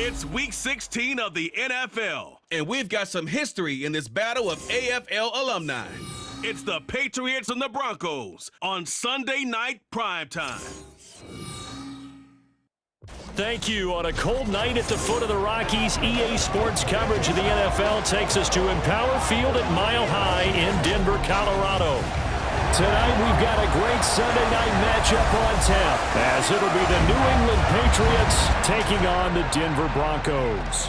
It's Week 16 of the NFL, and we've got some history in this battle of AFL alumni. It's the Patriots and the Broncos on Sunday Night Primetime. Thank you. On a cold night at the foot of the Rockies, EA Sports coverage of the NFL takes us to Empower Field at Mile High in Denver, Colorado. Tonight we've got a great Sunday night matchup on tap, as it'll be the New England Patriots taking on the Denver Broncos.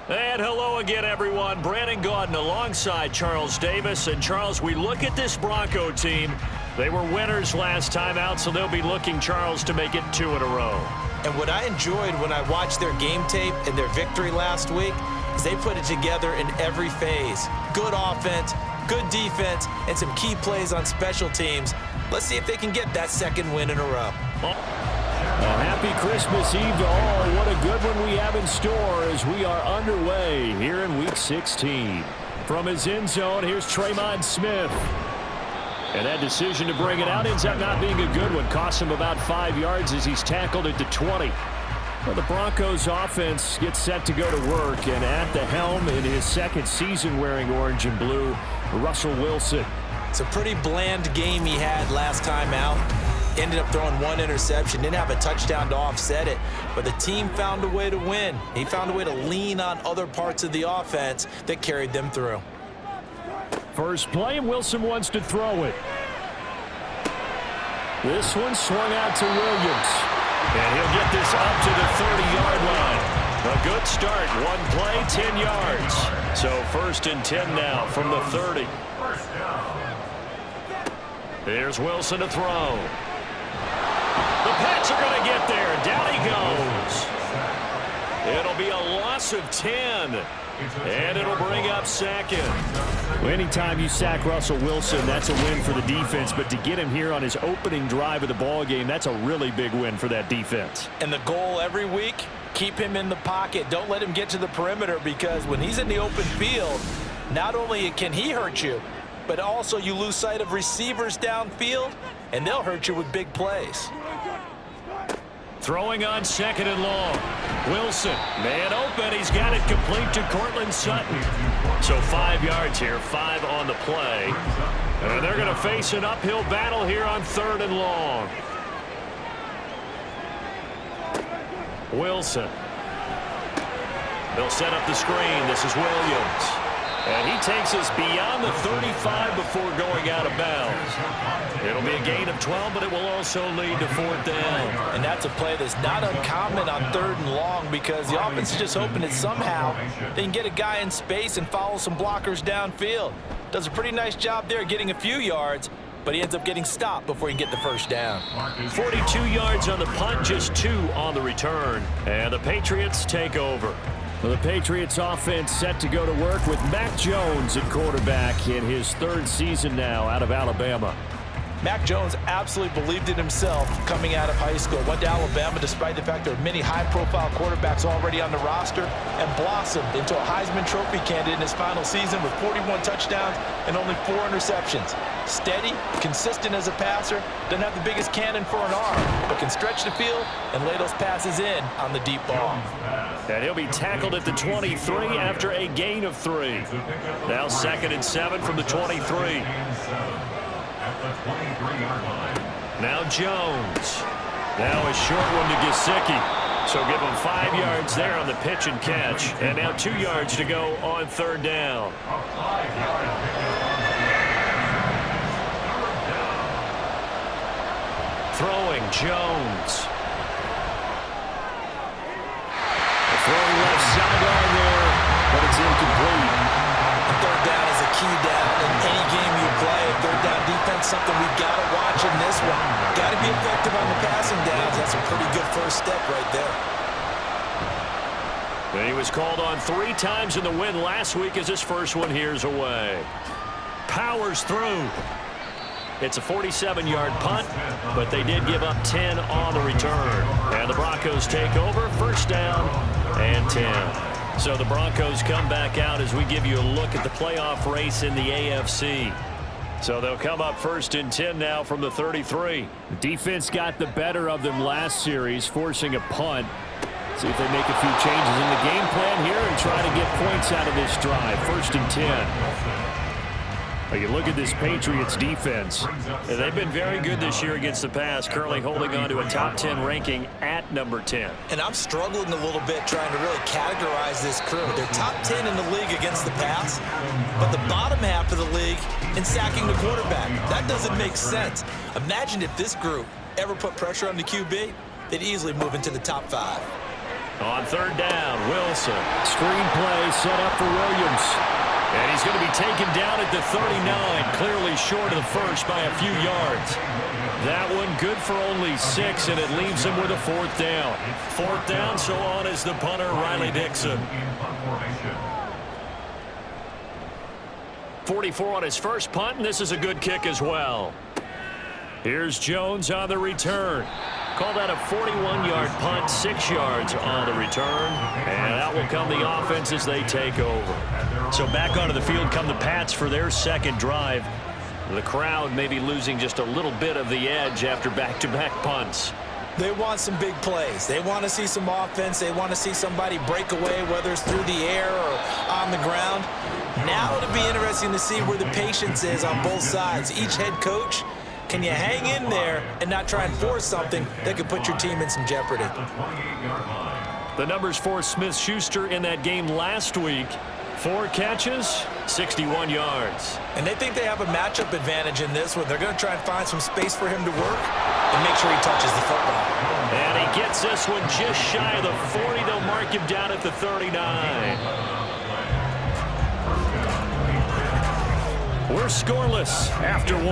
And hello again, everyone. Brandon Gaudin alongside Charles Davis. And Charles, we look at this Bronco team. They were winners last time out, so they'll be looking, Charles, to make it 2 in a row. And what I enjoyed when I watched their game tape and their victory last week is they put it together in every phase. Good offense, good defense, and some key plays on special teams. Let's see if they can get that second win in a row. A happy Christmas Eve to all. What a good one we have in store as we are underway here in Week 16. From his end zone, here's Tremont Smith. And that decision to bring it out ends up not being a good one. Costs him about 5 yards as he's tackled at the 20. Well, the Broncos offense gets set to go to work, and at the helm in his second season wearing orange and blue, Russell Wilson. It's a pretty bland game he had last time out. Ended up throwing 1 interception, didn't have a touchdown to offset it, but the team found a way to win. He found a way to lean on other parts of the offense that carried them through. First play, and Wilson wants to throw it. This one swung out to Williams. And he'll get this up to the 30-yard line. A good start. 1 play, 10 yards. So 1st and 10 now from the 30. Here's Wilson to throw. The Pats are going to get there. Down he goes. It'll be a loss of 10. And it'll bring up second. Well, anytime you sack Russell Wilson, that's a win for the defense. But to get him here on his opening drive of the ball game, that's a really big win for that defense. And the goal every week, keep him in the pocket. Don't let him get to the perimeter, because when he's in the open field, not only can he hurt you, but also you lose sight of receivers downfield, and they'll hurt you with big plays. Throwing on 2nd and long. Wilson, man open. He's got it complete to Cortland Sutton. So 5 yards here, 5 on the play. And they're going to face an uphill battle here on 3rd and long. Wilson. They'll set up the screen. This is Williams. And he takes us beyond the 35 before going out of bounds. It'll be a gain of 12, but it will also lead to 4th down. And that's a play that's not uncommon on 3rd and long, because the offense is just hoping that somehow they can get a guy in space and follow some blockers downfield. Does a pretty nice job there getting a few yards, but he ends up getting stopped before he can get the 1st down. 42 yards on the punt, just 2 on the return. And the Patriots take over. Well, the Patriots offense set to go to work with Mac Jones at quarterback in his 3rd season now out of Alabama. Mac Jones absolutely believed in himself coming out of high school. Went to Alabama despite the fact there are many high-profile quarterbacks already on the roster, and blossomed into a Heisman Trophy candidate in his final season with 41 touchdowns and only 4 interceptions. Steady, consistent as a passer, doesn't have the biggest cannon for an arm, but can stretch the field and lay those passes in on the deep ball. And he'll be tackled at the 23 after a gain of 3. Now 2nd and 7 from the 23. Now Jones. Now a short one to Gesicki. So give him 5 yards there on the pitch and catch. And now 2 yards to go on 3rd down. Throwing Jones. Throwing left sideline there, but it's incomplete. 3rd down is a key down in any game you play. 3rd down defense, something we've got to watch in this one. Got to be effective on the passing downs. That's a pretty good first step right there. And he was called on 3 times in the win last week as his first one here's away. Powers through. It's a 47-yard punt, but they did give up 10 on the return. And the Broncos take over, 1st down and 10. So the Broncos come back out as we give you a look at the playoff race in the AFC. So they'll come up 1st and 10 now from the 33. The defense got the better of them last series, forcing a punt. See if they make a few changes in the game plan here and try to get points out of this drive. 1st and 10. You look at this Patriots defense. They've been very good this year against the pass, currently holding on to a top 10 ranking at number 10. And I'm struggling a little bit trying to really categorize this crew. They're top 10 in the league against the pass, but the bottom half of the league in sacking the quarterback. That doesn't make sense. Imagine if this group ever put pressure on the QB, they'd easily move into the top 5. On 3rd down, Wilson. Screen play set up for Williams. And he's going to be taken down at the 39, clearly short of the first by a few yards. That one good for only 6, and it leaves him with a 4th down. 4th down, so on is the punter, Riley Dixon. 44 on his first punt, and this is a good kick as well. Here's Jones on the return. Call that a 41-yard punt, 6 yards on the return. And out will come the offense as they take over. So back onto the field come the Pats for their second drive. The crowd may be losing just a little bit of the edge after back-to-back punts. They want some big plays. They want to see some offense. They want to see somebody break away, whether it's through the air or on the ground. Now it'll be interesting to see where the patience is on both sides. Each head coach, can you hang in there and not try and force something that could put your team in some jeopardy? The numbers for Smith-Schuster in that game last week. 4 catches, 61 yards. And they think they have a matchup advantage in this one. They're going to try and find some space for him to work and make sure he touches the football. And he gets this one just shy of the 40. They'll mark him down at the 39. We're scoreless after 1.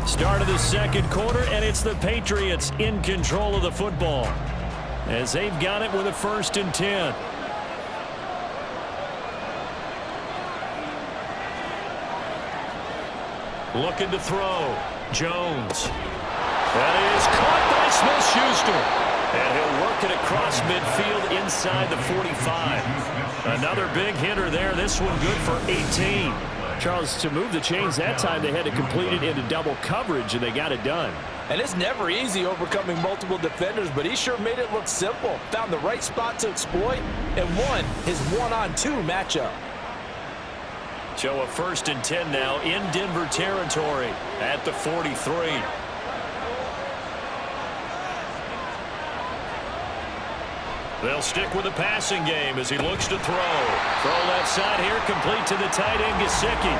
Start of the second quarter, and it's the Patriots in control of the football as they've got it with a 1st and 10. Looking to throw. Jones. That is caught by Smith-Schuster. And he'll work it across midfield inside the 45. Another big hitter there. This one good for 18. Charles, to move the chains that time, they had to complete it into double coverage, and they got it done. And it's never easy overcoming multiple defenders, but he sure made it look simple. Found the right spot to exploit and won his 1-on-2 matchup. So a 1st and 10 now in Denver territory at the 43. They'll stick with the passing game as he looks to throw. Throw left side here, complete to the tight end, Gesicki.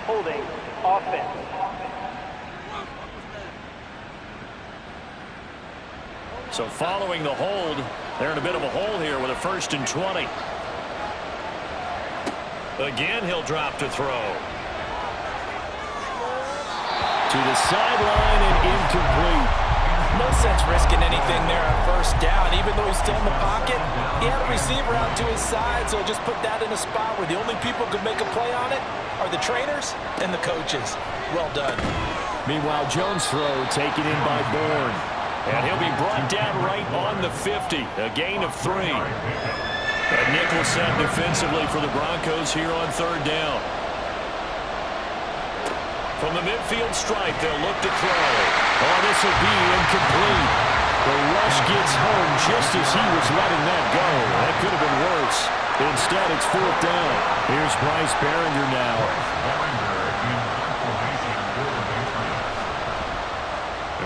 Holding offense. So following the hold, they're in a bit of a hole here with a 1st and 20. Again, he'll drop to throw. To the sideline and incomplete. No sense risking anything there on 1st down. Even though he's still in the pocket, he had a receiver out to his side, so just put that in a spot where the only people who could make a play on it are the trainers and the coaches. Well done. Meanwhile, Jones' throw taken in by Bourne. And he'll be brought down right on the 50. A gain of 3. A nickel set defensively for the Broncos here on 3rd down. From the midfield stripe, they'll look to throw. Oh, this will be incomplete. The rush gets home just as he was letting that go. That could have been worse. Instead, it's 4th down. Here's Bryce Behringer now.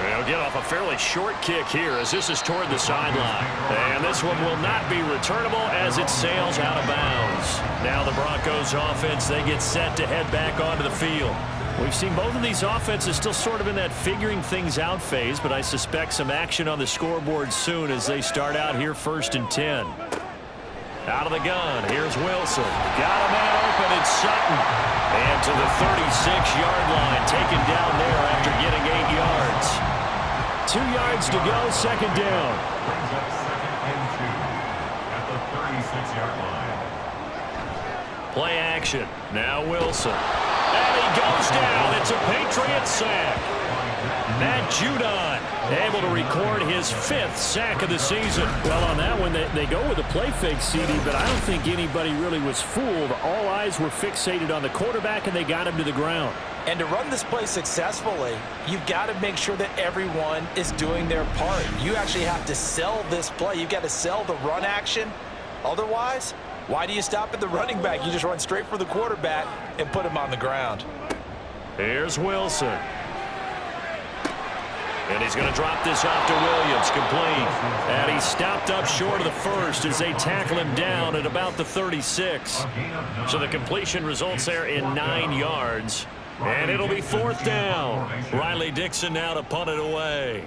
They'll get off a fairly short kick here as this is toward the sideline. And this one will not be returnable as it sails out of bounds. Now the Broncos offense, they get set to head back onto the field. We've seen both of these offenses still sort of in that figuring things out phase, but I suspect some action on the scoreboard soon as they start out here 1st and 10. Out of the gun, here's Wilson. Got a man open, it's Sutton. And to the 36-yard line, taken down there after getting 8 yards. 2 yards to go, 2nd down. Play action, now Wilson. And he goes down. It's a Patriot sack. Matt Judon able to record his 5th sack of the season. Well, on that one, they go with a play fake, CD, but I don't think anybody really was fooled. All eyes were fixated on the quarterback, and they got him to the ground. And to run this play successfully, you've got to make sure that everyone is doing their part. You actually have to sell this play. You've got to sell the run action. Otherwise, why do you stop at the running back? You just run straight for the quarterback and put him on the ground. Here's Wilson. And he's going to drop this off to Williams, complete. And he's stopped up short of the first as they tackle him down at about the 36. So the completion results there in 9 yards. And it'll be 4th down. Riley Dixon now to punt it away.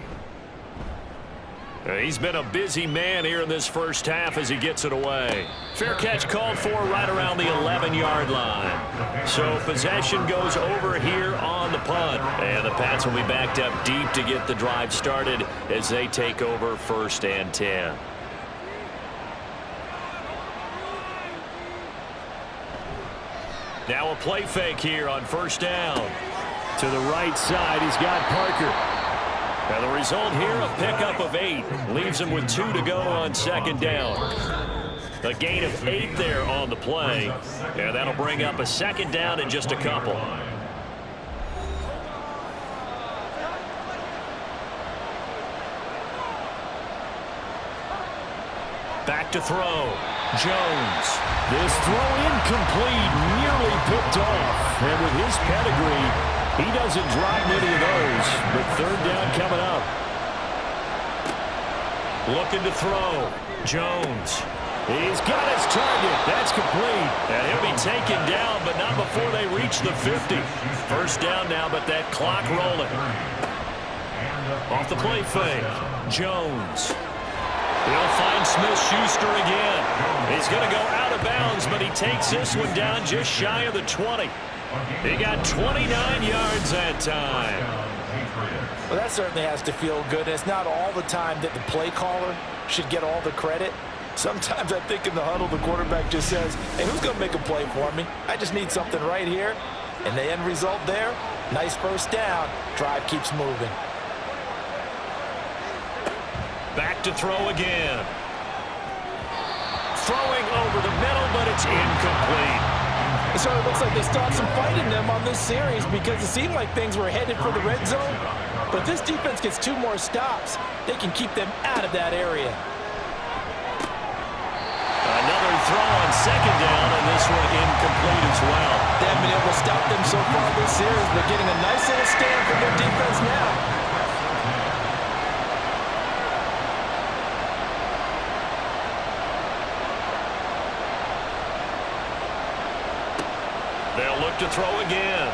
He's been a busy man here in this first half as he gets it away. Fair catch called for right around the 11-yard line. So possession goes over here on the punt. And the Pats will be backed up deep to get the drive started as they take over 1st and 10. Now a play fake here on 1st down. To the right side, he's got Parker. And the result here, a pickup of 8. Leaves him with 2 to go on 2nd down. A gain of 8 there on the play. And that'll bring up a 2nd down in just a couple. Back to throw. Jones. This throw incomplete, nearly picked off. And with his pedigree, he doesn't drop many of those. But 3rd down coming up. Looking to throw. Jones. He's got his target. That's complete. And he'll be taken down, but not before they reach the 50. 1st down now, but that clock rolling. Off the play fake. Jones. He'll find Smith-Schuster again. He's going to go out of bounds, but he takes this one down just shy of the 20. He got 29 yards that time. Well, that certainly has to feel good. It's not all the time that the play caller should get all the credit. Sometimes I think in the huddle, the quarterback just says, hey, who's going to make a play for me? I just need something right here. And the end result there, nice 1st down. Drive keeps moving. Back to throw again. Throwing over the middle, but it's incomplete. So it looks like they started some fight in them on this series because it seemed like things were headed for the red zone. But if this defense gets 2 more stops, they can keep them out of that area. Another throw on 2nd down, and this one incomplete as well. They haven't been able to stop them so far this series. They're getting a nice little stand from their defense now. They'll look to throw again.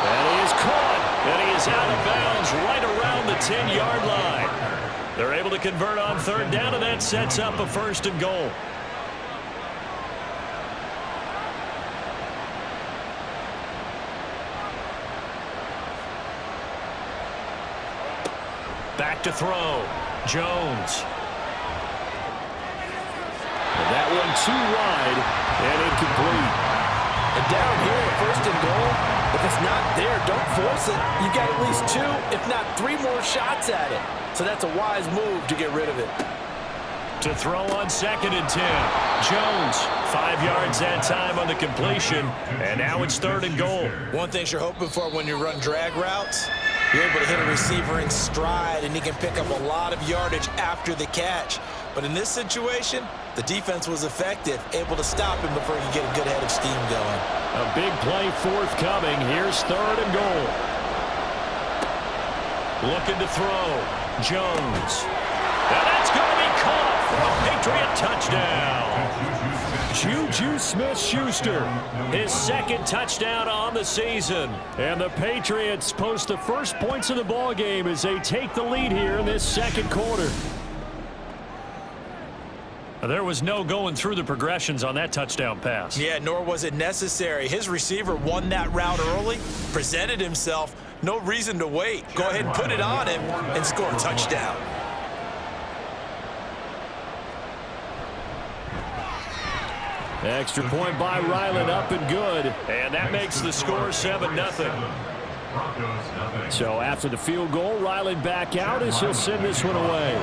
And he is caught. And he is out of bounds right around the 10-yard line. They're able to convert on 3rd down, and that sets up a 1st and goal. Back to throw. Jones. And that one too wide and incomplete. And down here, 1st and goal, if it's not there, don't force it. You've got at least 2, if not 3 more shots at it. So that's a wise move to get rid of it. To throw on 2nd and 10. Jones, 5 yards that time on the completion. And now it's 3rd and goal. One thing you're hoping for when you run drag routes, you're able to hit a receiver in stride, and he can pick up a lot of yardage after the catch. But in this situation, the defense was effective, able to stop him before he could get a good head of steam going. A big play forthcoming. Here's 3rd and goal. Looking to throw. Jones. Now that's going to be caught for a Patriot touchdown. Juju Smith-Schuster, His 2nd touchdown on the season. and the Patriots post the first points of the ball game as they take the lead here in this 2nd quarter. There was no going through the progressions on that touchdown pass. Yeah, nor was it necessary. His receiver won that route early, presented himself, no reason to wait. Go ahead and put it on him and score a touchdown. Extra point by Ryland, up and good. And that makes the score 7-0. So after the field goal, Ryland back out as he'll send this one away.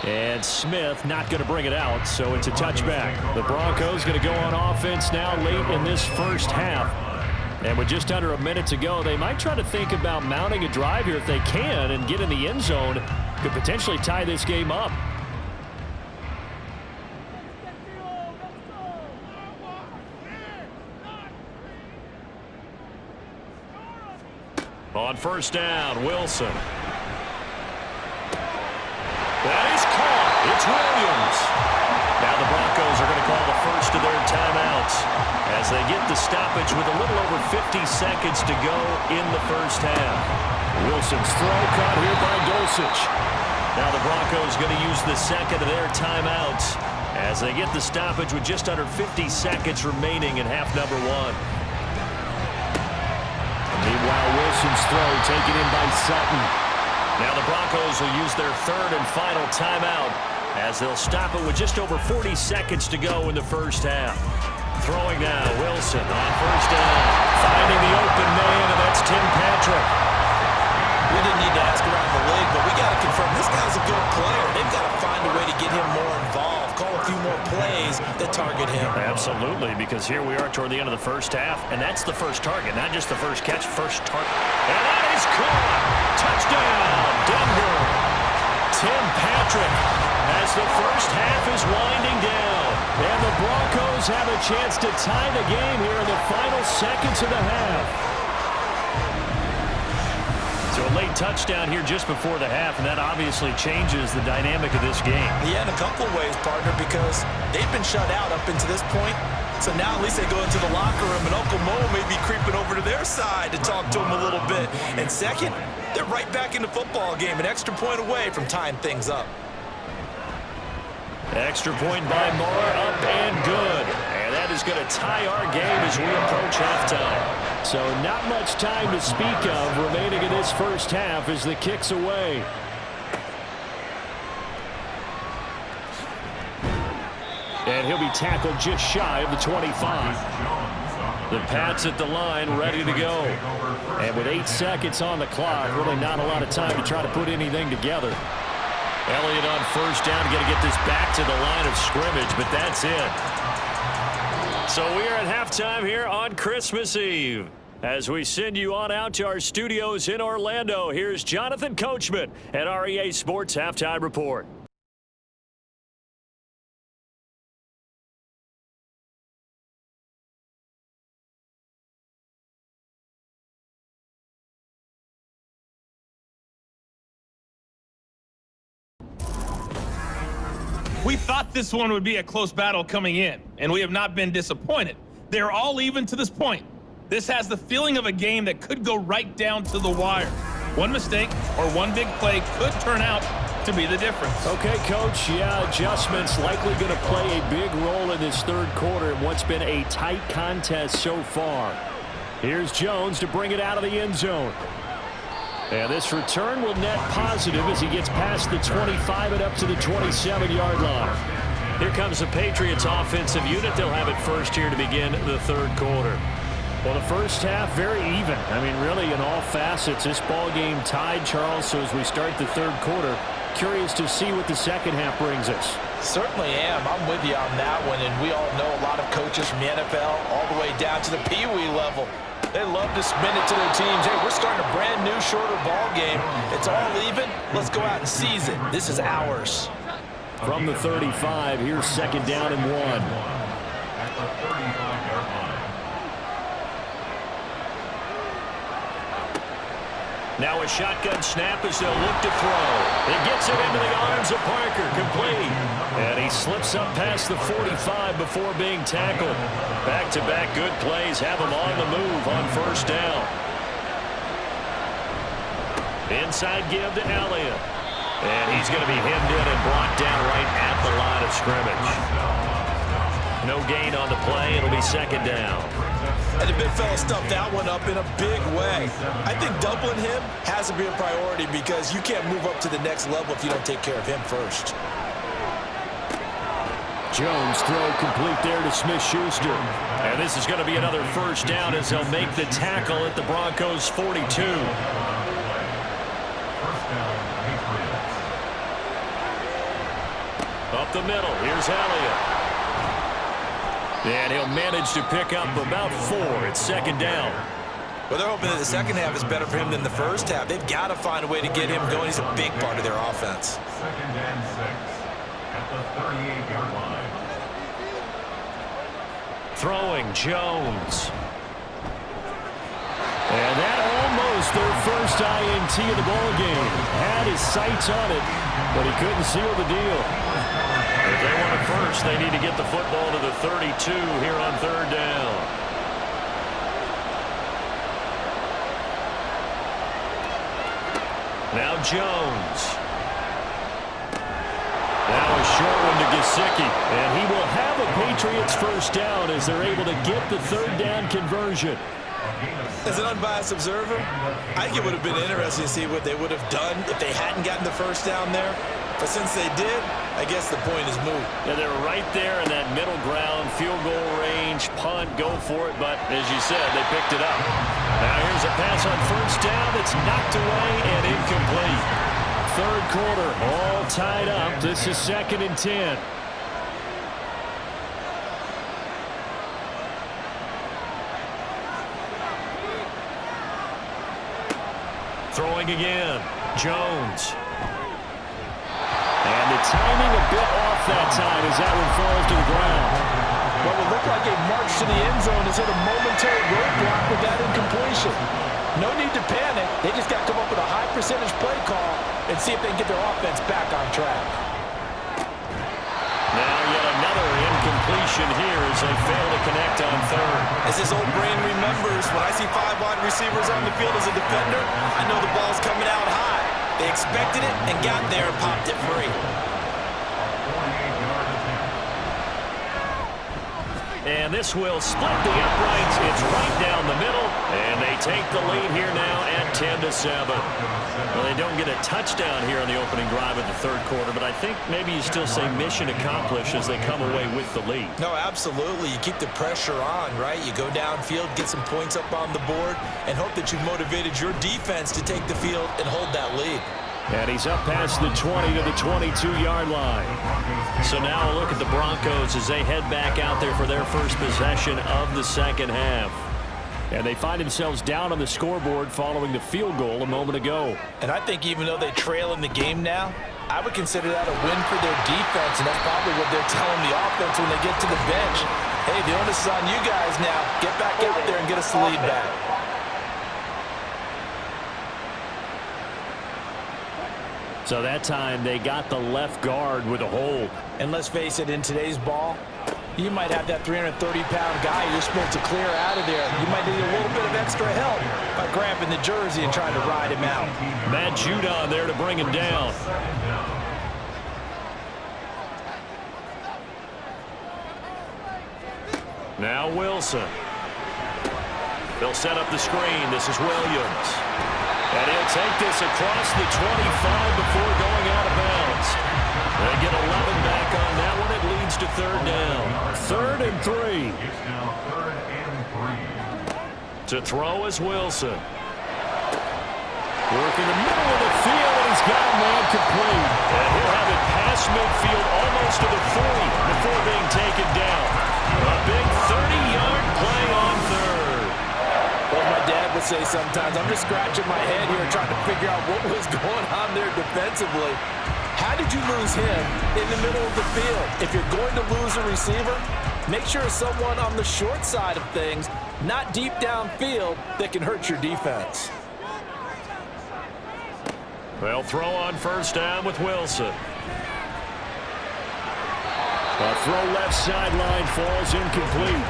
And Smith not going to bring it out, so it's a touchback. The Broncos going to go on offense now late in this first half. And with just under a minute to go, they might try to think about mounting a drive here if they can and get in the end zone. Could potentially tie this game up. On first down, Wilson. That is caught. It's Williams. Now the Broncos are going to call the first of their timeouts as they get the stoppage with a little over 50 seconds to go in the first half. Wilson's throw caught here by Dulcich. Now the Broncos going to use the second of their timeouts as they get the stoppage with just under 50 seconds remaining in half number one. Meanwhile, Wilson's throw taken in by Sutton. Now the Broncos will use their third and final timeout as they'll stop it with just over 40 seconds to go in the first half. Throwing now, Wilson on first down. Finding the open man, and that's Tim Patrick. We didn't need to ask around the league, but we got to confirm this guy's a good player. They've got to find a way to get him more involved, call a few more plays that target him. Absolutely, because here we are toward the end of the first half, and that's the first target, not just the first catch, first target. And that is caught. Touchdown, Denver. Tim Patrick as the first half is winding down. And the Broncos have a chance to tie the game here in the final seconds of the half. So a late touchdown here just before the half, and that obviously changes the dynamic of this game. Yeah, in a couple of ways, partner, because they've been shut out up until this point. So now at least they go into the locker room, and Uncle Mo may be creeping over to their side to talk to him a little bit. And second, they're right back in the football game, an extra point away from tying things up. Extra point by Moore, up and good. And that is going to tie our game as we approach halftime. So not much time to speak of remaining in this first half as the kick's away. And he'll be tackled just shy of the 25. The Pats at the line, ready to go. And with 8 seconds on the clock, really not a lot of time to try to put anything together. Elliott on first down, got to get this back to the line of scrimmage, but that's it. So we are at halftime here on Christmas Eve. As we send you on out to our studios in Orlando, here's Jonathan Coachman at REA Sports Halftime Report. We thought this one would be a close battle coming in, and we have not been disappointed. They're all even to this point. This has the feeling of a game that could go right down to the wire. One mistake or one big play could turn out to be the difference. Okay, Coach, yeah, adjustments likely going to play a big role in this third quarter in what's been a tight contest so far. Here's Jones to bring it out of the end zone. And this return will net positive as he gets past the 25 and up to the 27-yard line. Here comes the Patriots offensive unit. They'll have it first here to begin the third quarter. Well, the first half, very even. I mean, really, in all facets, this ball game tied, Charles. So as we start the third quarter, curious to see what the second half brings us. Certainly am. I'm with you on that one. And we all know a lot of coaches from the NFL all the way down to the Pee Wee level. They love to spin it to their teams. Hey, we're starting a brand new, shorter ball game. It's all even. Let's go out and seize it. This is ours. From the 35, here's second down and 1. Now a shotgun snap as they'll look to throw. It gets it into the arms of Parker, complete. And he slips up past the 45 before being tackled. Back-to-back good plays have him on the move on first down. Inside give to Elliott. And he's going to be hemmed in and brought down right at the line of scrimmage. No gain on the play. It'll be second down. And the big fella stuffed that one up in a big way. I think doubling him has to be a priority because you can't move up to the next level if you don't take care of him first. Jones throw complete there to Smith-Schuster. And this is going to be another first down as they'll make the tackle at the Broncos' 42. Up the middle, here's Elliott. And he'll manage to pick up about 4. It's second down. Well, they're hoping that the second half is better for him than the first half. They've got to find a way to get him going. He's a big part of their offense. 2nd and 6 at the 38-yard line. Throwing Jones. And that almost their first INT of the ball game. Had his sights on it, but he couldn't seal the deal. If they want it first, they need to get the football to the 32 here on third down. Now Jones. Now a short one to Gesicki. And he will have a Patriots first down as they're able to get the third down conversion. As an unbiased observer, I think it would have been interesting to see what they would have done if they hadn't gotten the first down there. But since they did, I guess the point is moot. Yeah, they were right there in that middle ground, field goal range, punt, go for it. But as you said, they picked it up. Now here's a pass on first down that's knocked away and incomplete. Third quarter, all tied up. This is 2nd and 10. Throwing again, Jones. And the timing a bit off that time as that one falls to the ground. What would look like a march to the end zone is hit a momentary roadblock with that incompletion. No need to panic. They just got to come up with a high percentage play call and see if they can get their offense back on track. Now yet another incompletion here as they fail to connect on third. As his old brain remembers, when I see 5 wide receivers on the field as a defender, I know the ball's coming out high. They expected it and got there and popped it free. And this will split the uprights. It's right down the middle. And they take the lead here now at 10-7. Well, they don't get a touchdown here on the opening drive of the third quarter, but I think maybe you still say mission accomplished as they come away with the lead. No, absolutely. You keep the pressure on, right? You go downfield, get some points up on the board, and hope that you've motivated your defense to take the field and hold that lead. And he's up past the 20 to the 22-yard line. So now a look at the Broncos as they head back out there for their first possession of the second half. And they find themselves down on the scoreboard following the field goal a moment ago. And I think even though they trail in the game now, I would consider that a win for their defense, and that's probably what they're telling the offense when they get to the bench. Hey, the onus is on you guys now. Get back out there and get us the lead back. So that time they got the left guard with a hold. And let's face it, in today's ball, you might have that 330-pound guy you're supposed to clear out of there. You might need a little bit of extra help by grabbing the jersey and trying to ride him out. Matt Judon there to bring him down. Now Wilson. They'll set up the screen. This is Williams. And he'll take this across the 25 before going out of bounds. They get 11 back on that one. It leads to third down. 3rd and 3. It's now 3rd and 3. To throw is Wilson. Working the middle of the field, and he's got a man complete. And he'll have it past midfield almost to the 40 before being taken down. A big 30-yard play on third. Well, my dad would say sometimes, I'm just scratching my head here trying to figure out what was going on there defensively. How did you lose him in the middle of the field? If you're going to lose a receiver, make sure it's someone on the short side of things, not deep downfield, that can hurt your defense. They'll throw on first down with Wilson. A throw left sideline falls incomplete.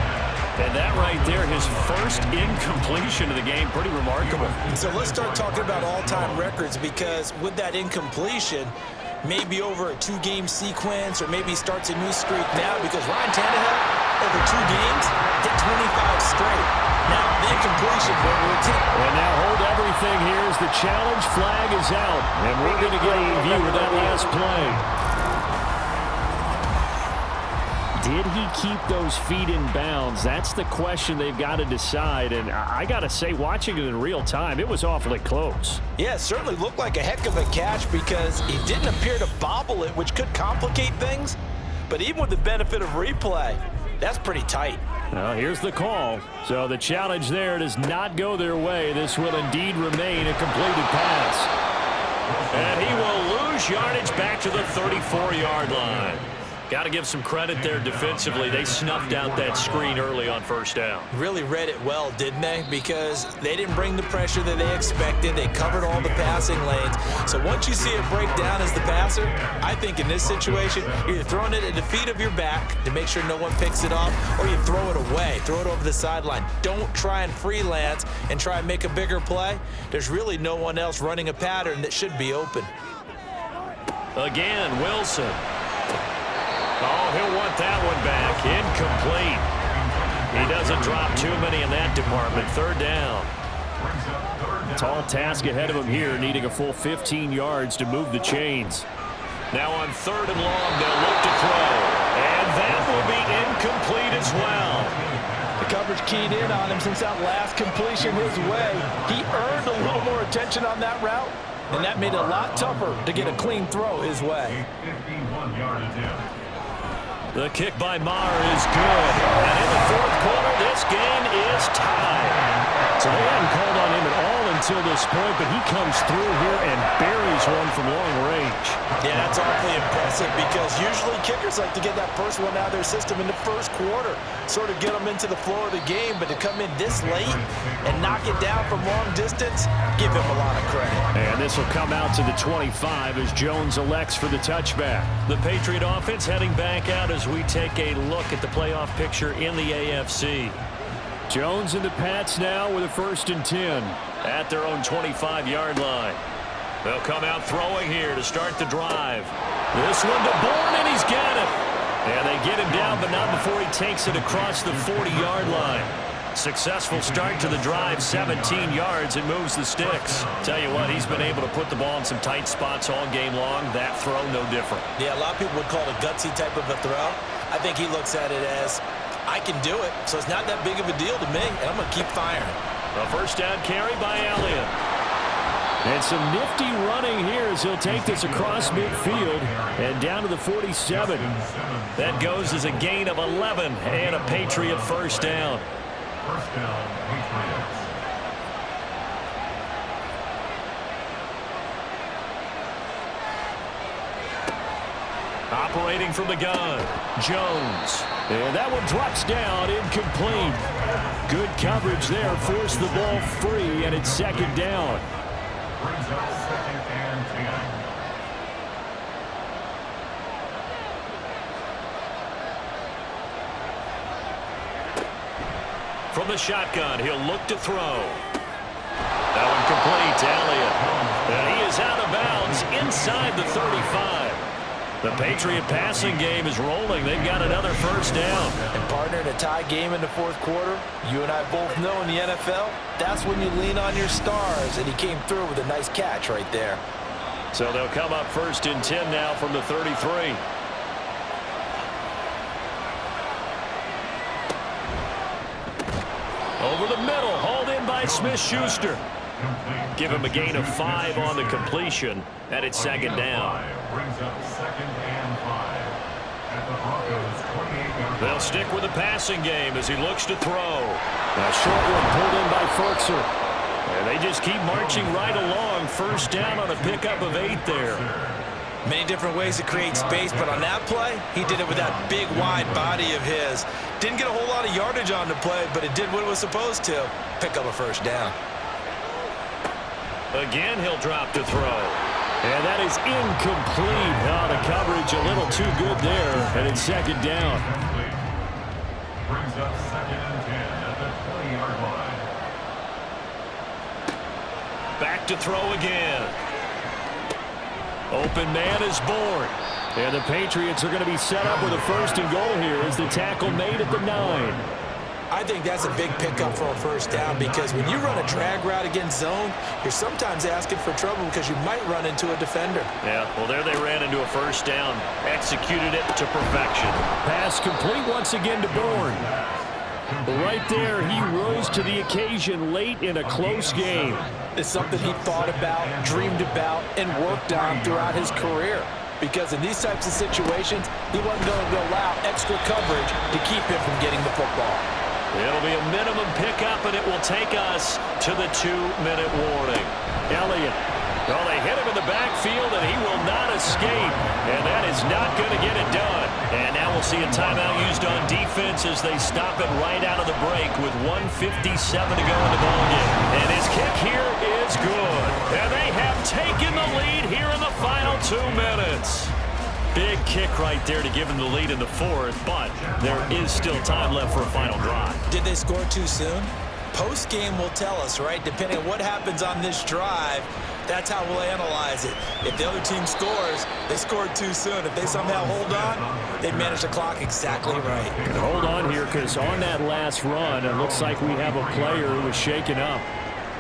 And that right there, his first incompletion of the game, pretty remarkable. So let's start talking about all-time records, because with that incompletion, maybe over a 2-game sequence, or maybe starts a new streak now, because Ryan Tannehill, over 2 games, hit 25 straight. Now, the incompletion, and now hold everything here as the challenge flag is out. And we're going to get a review of that last play. did he keep those feet in bounds? That's the question they've got to decide. And I got to say, watching it in real time, it was awfully close. Yeah, it certainly looked like a heck of a catch because he didn't appear to bobble it, which could complicate things. But even with the benefit of replay, that's pretty tight. Well, here's the call. So the challenge there does not go their way. This will indeed remain a completed pass. And he will lose yardage back to the 34-yard line. Got to give some credit there defensively. They snuffed out that screen early on first down. Really read it well, didn't they? Because they didn't bring the pressure that they expected. They covered all the passing lanes. So once you see it break down as the passer, I think in this situation, you're either throwing it at the feet of your back to make sure no one picks it off, or you throw it away, throw it over the sideline. Don't try and freelance and try and make a bigger play. There's really no one else running a pattern that should be open. Again, Wilson. Oh, he'll want that one back. Incomplete. He doesn't drop too many in that department. Third down. Tall task ahead of him here, needing a full 15 yards to move the chains. Now on 3rd and long, they'll look to throw. And that will be incomplete as well. The coverage keyed in on him since that last completion his way. He earned a little more attention on that route, and that made it a lot tougher to get a clean throw his way. 51-yard attempt. The kick by Maher is good. And in the 4th quarter, this game is tied. So they hadn't called on him at all until this point, but he comes through here and buries one from long range. Yeah, that's awfully impressive because usually kickers like to get that first one out of their system in the 1st quarter, sort of get them into the flow of the game, but to come in this late and knock it down from long distance, give him a lot of credit. And this will come out to the 25 as Jones elects for the touchback. The Patriot offense heading back out as we take a look at the playoff picture in the AFC. Jones and the Pats now with a 1st and 10. At their own 25-yard line. They'll come out throwing here to start the drive. This one to Bourne, and he's got it. And they get him down, but not before he takes it across the 40-yard line. Successful start to the drive, 17 yards, and moves the sticks. Tell you what, he's been able to put the ball in some tight spots all game long. That throw, no different. Yeah, a lot of people would call it a gutsy type of a throw. I think he looks at it as, I can do it, so it's not that big of a deal to me, and I'm going to keep firing. A 1st down carry by Elliott. And some nifty running here as he'll take this across midfield and down to the 47. That goes as a gain of 11 and a Patriot 1st down. 1st down, Patriots. Operating from the gun, Jones. And that one drops down, incomplete. Good coverage there, forced the ball free, and it's 2nd down. Brings up 2nd and 10. From the shotgun, he'll look to throw. That one complete to Elliott. And he is out of bounds inside the 35. The Patriot passing game is rolling. They've got another 1st down. And partner, in a tie game in the 4th quarter, you and I both know in the NFL, that's when you lean on your stars, and he came through with a nice catch right there. So they'll come up 1st and 10 now from the 33. Over the middle, hauled in by Smith-Schuster. Give him a gain of 5 on the completion, and it's 2nd down. Brings up 2nd and 5. At the Broncos 28-yard. They'll stick with the passing game as he looks to throw. A short one pulled in by Ferkser. And they just keep marching right along. 1st down on a pickup of 8 there. Many different ways to create space, but on that play, he did it with that big, wide body of his. Didn't get a whole lot of yardage on the play, but it did what it was supposed to. Pick up a 1st down. Again, he'll drop to throw. And that is incomplete. Oh, the coverage a little too good there, and it's 2nd down. Brings up 2nd and 10 at the 20-yard line. Back to throw again. Open man is Bourne. And the Patriots are going to be set up with a 1st and goal here as the tackle made at the 9. I think that's a big pickup for a first down because when you run a drag route against zone, you're sometimes asking for trouble because you might run into a defender. Yeah, well, there they ran into a first down. Executed it to perfection. Pass complete once again to Bourne. Right there, he rose to the occasion late in a close game. It's something he thought about, dreamed about, and worked on throughout his career. Because in these types of situations, he wasn't going to allow extra coverage to keep him from getting the football. It'll be a minimum pickup, and it will take us to the 2-minute warning. Elliott. Well, they hit him in the backfield, and he will not escape. And that is not going to get it done. And now we'll see a timeout used on defense as they stop it right out of the break with 1:57 to go in the ballgame. And his kick here is good. And they have taken the lead here in the final 2 minutes. Big kick right there to give them the lead in the fourth, but there is still time left for a final drive. Did they score too soon? Post-game will tell us, right? Depending on what happens on this drive, that's how we'll analyze it. If the other team scores, they scored too soon. If they somehow hold on, they manage the clock exactly right. And hold on here because on that last run, it looks like we have a player who was shaken up.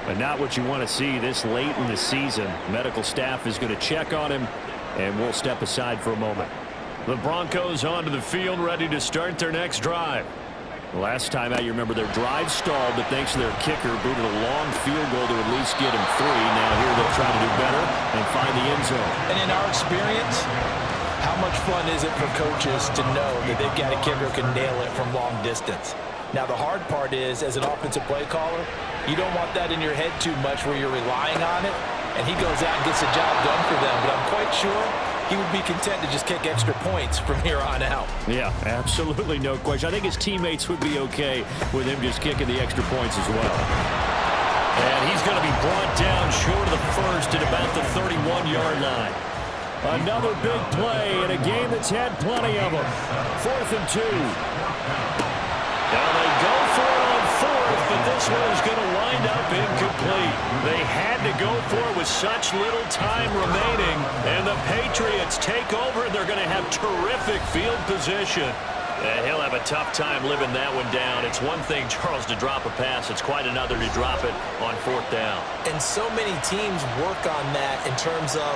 But not what you want to see this late in the season. Medical staff is going to check on him, and we'll step aside for a moment. The Broncos onto the field, ready to start their next drive. Last time out, you remember their drive stalled, but thanks to their kicker, booted a long field goal to at least get him 3. Now here they'll try to do better and find the end zone. And in our experience, how much fun is it for coaches to know that they've got a kicker who can nail it from long distance? Now, the hard part is, as an offensive play caller, you don't want that in your head too much where you're relying on it, and he goes out and gets the job done for them. But I'm quite sure he would be content to just kick extra points from here on out. Yeah, absolutely no question. I think his teammates would be okay with him just kicking the extra points as well. And he's going to be brought down short of the first at about the 31-yard line. Another big play in a game that's had plenty of them. 4th and 2. Now they go for it on 4th, but this one is going to wind up incomplete. They had to go for it with such little time remaining, and the Patriots take over. They're going to have terrific field position. He'll have a tough time living that one down. It's one thing, Charles, to drop a pass. It's quite another to drop it on 4th down. And so many teams work on that in terms of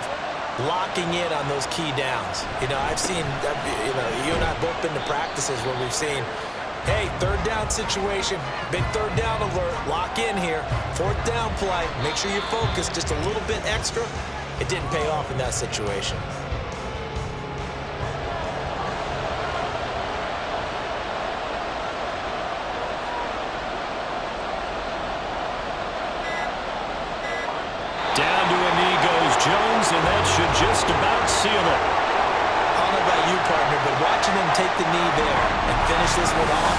locking in on those key downs. You know, I've seen, you and I both been to practices where we've seen, hey, 3rd down situation, big 3rd down alert, lock in here. 4th down play, make sure you focus just a little bit extra. It didn't pay off in that situation. Down to a knee goes Jones, and that should just about seal it. I don't know about you, partner, but watching him take the knee there and finish this one off,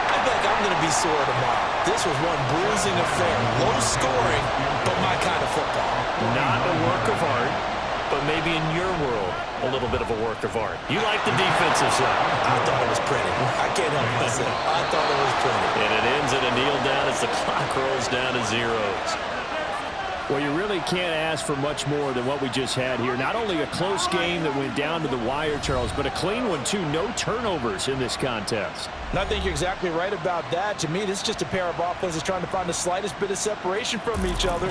I feel like I'm going to be sore tomorrow. This was one bruising affair. Low scoring, but my kind of football. Not a work of art, but maybe in your world, a little bit of a work of art. You like the defensive side. I thought it was pretty. I can't help myself. I thought it was pretty. And it ends in a kneel down as the clock rolls down to zeros. Well, you really can't ask for much more than what we just had here. Not only a close game that went down to the wire, Charles, but a clean one, too. No turnovers in this contest. And I think you're exactly right about that. To me, this is just a pair of offenses trying to find the slightest bit of separation from each other,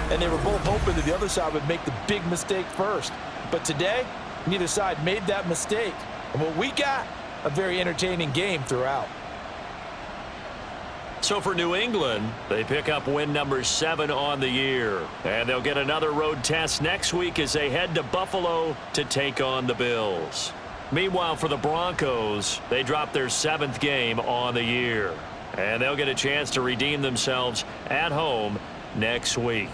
and they were both hoping that the other side would make the big mistake first. But today, neither side made that mistake. And what we got, a very entertaining game throughout. So for New England, they pick up win number 7 on the year. And they'll get another road test next week as they head to Buffalo to take on the Bills. Meanwhile, for the Broncos, they drop their 7th game on the year. And they'll get a chance to redeem themselves at home next week.